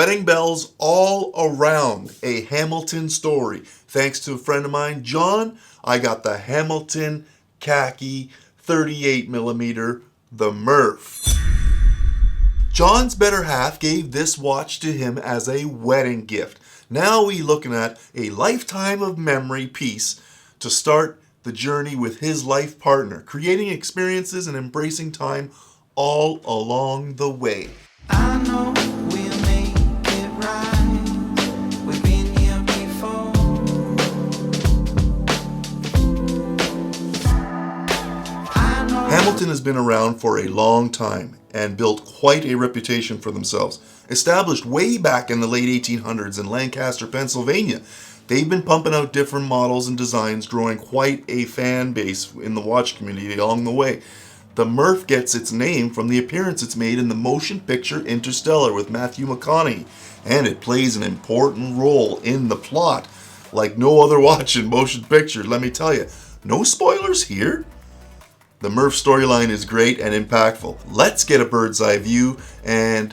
Wedding bells all around. A Hamilton story. Thanks to a friend of mine, John, I got the Hamilton Khaki 38mm, the MURPH. John's better half gave this watch to him as a wedding gift. Now we're looking at a lifetime of memory piece to start the journey with his life partner, creating experiences and embracing time all along the way. I know we'll make it right. We've been here before. Hamilton has been around for a long time and built quite a reputation for themselves. Established way back in the late 1800s in Lancaster, Pennsylvania, they've been pumping out different models and designs, growing quite a fan base in the watch community along the way. The MURPH gets its name from the appearance it's made in the motion picture Interstellar with Matthew McConaughey, and it plays an important role in the plot like no other watch in motion picture, let me tell you. No spoilers here. The MURPH storyline is great and impactful. Let's get a bird's eye view and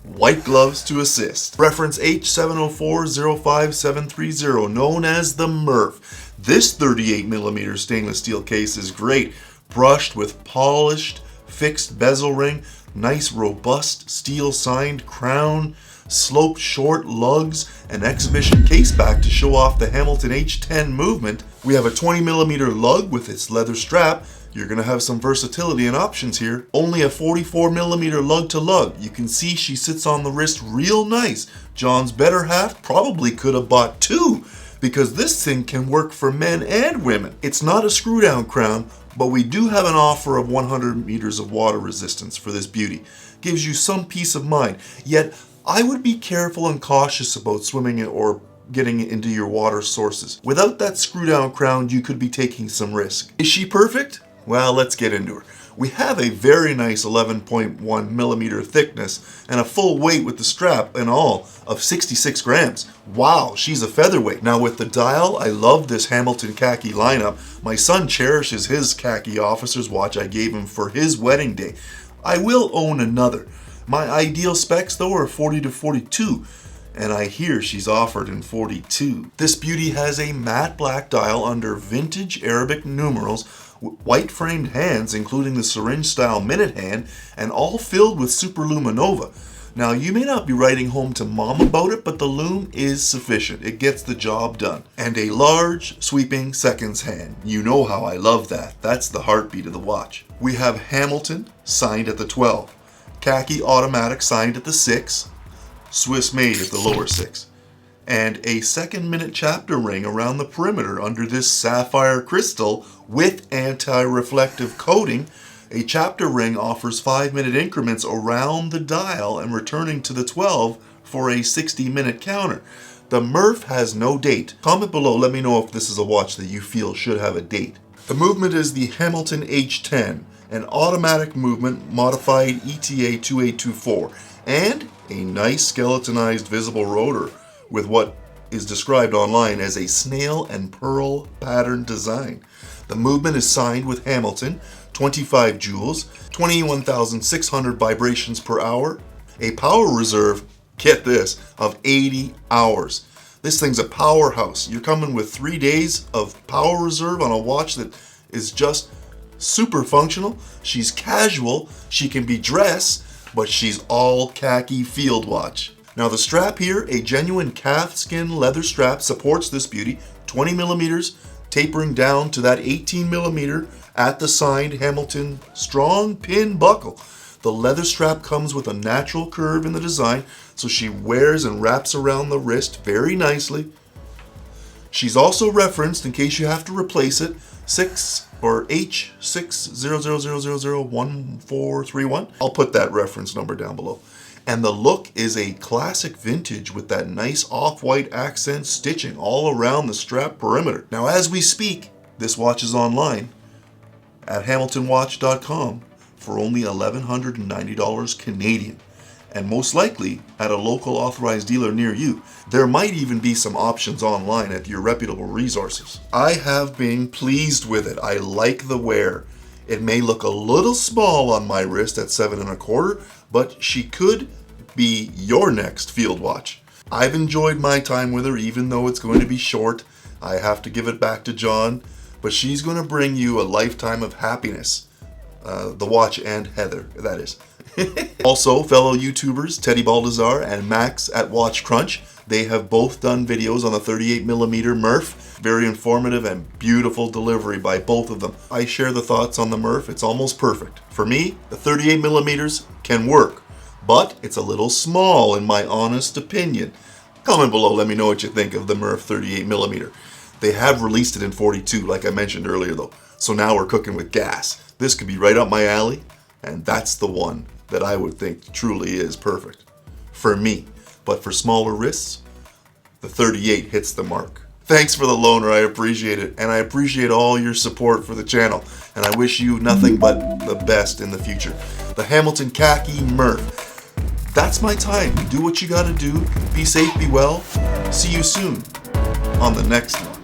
white gloves to assist. Reference H704050730, known as the MURPH. This 38mm stainless steel case is great. Brushed with polished fixed bezel ring, nice robust steel signed crown, sloped short lugs, and exhibition case back to show off the Hamilton H10 movement. We have a 20mm lug with its leather strap. You're going to have some versatility and options here. Only a 44mm lug to lug. You can see she sits on the wrist real nice. John's better half probably could have bought two, because this thing can work for men and women. It's not a screw down crown, but we do have an offer of 100 meters of water resistance for this beauty. Gives you some peace of mind. Yet, I would be careful and cautious about swimming or getting into your water sources. Without that screw down crown, you could be taking some risk. Is she perfect? Well, let's get into her. We have a very nice 11.1mm thickness and a full weight with the strap in all of 66 grams. Wow, she's a featherweight. Now with the dial, I love this Hamilton Khaki lineup. My son cherishes his khaki officer's watch I gave him for his wedding day. I will own another. My ideal specs though are 40 to 42. And I hear she's offered in 42. This beauty has a matte black dial under vintage Arabic numerals, white framed hands including the syringe style minute hand, and all filled with super luminova. Now you may not be writing home to mom about it, but the lume is sufficient. It gets the job done. And a large sweeping seconds hand. You know how I love that. That's the heartbeat of the watch. We have Hamilton signed at the 12, Khaki Automatic signed at the 6, Swiss made at the lower 6, and a second minute chapter ring around the perimeter under this sapphire crystal with anti-reflective coating. A chapter ring offers 5-minute increments around the dial and returning to the 12 for a 60-minute counter. The MURPH has no date. Comment below, let me know if this is a watch that you feel should have a date. The movement is the Hamilton H10, an automatic movement modified ETA 2824, and a nice skeletonized visible rotor with what is described online as a snail and pearl pattern design. The movement is signed with Hamilton, 25 joules, 21,600 vibrations per hour, a power reserve, get this, of 80 hours. This thing's a powerhouse. You're coming with 3 days of power reserve on a watch that is just super functional. She's casual, she can be dress, but she's all khaki field watch. Now the strap here, a genuine calfskin leather strap, supports this beauty, 20mm, tapering down to that 18mm at the signed Hamilton strong pin buckle. The leather strap comes with a natural curve in the design, so she wears and wraps around the wrist very nicely. She's also referenced, in case you have to replace it, H60000001431. I'll put that reference number down below. And the look is a classic vintage with that nice off-white accent stitching all around the strap perimeter. Now as we speak, this watch is online at hamiltonwatch.com for only $1,190 Canadian, and most likely at a local authorized dealer near you. There might even be some options online at your reputable resources. I have been pleased with it. I like the wear. It may look a little small on my wrist at 7 1/4, but she could be your next field watch. I've enjoyed my time with her, even though it's going to be short. I have to give it back to John, but she's going to bring you a lifetime of happiness. The watch and Heather, that is. Also, fellow YouTubers Teddy Baldassar and Max at Watch Crunch, they have both done videos on the 38mm MURPH. Very informative and beautiful delivery by both of them. I share the thoughts on the MURPH. It's almost perfect. For me, the 38mm can work, but it's a little small in my honest opinion. Comment below, let me know what you think of the MURPH 38mm. They have released it in 42, like I mentioned earlier though. So now we're cooking with gas. This could be right up my alley, and that's the one that I would think truly is perfect for me. But for smaller wrists, the 38 hits the mark. Thanks for the loaner, I appreciate it, and I appreciate all your support for the channel, and I wish you nothing but the best in the future. The Hamilton Khaki MURPH. That's my time. Do what you gotta do. Be safe, be well. See you soon on the next one.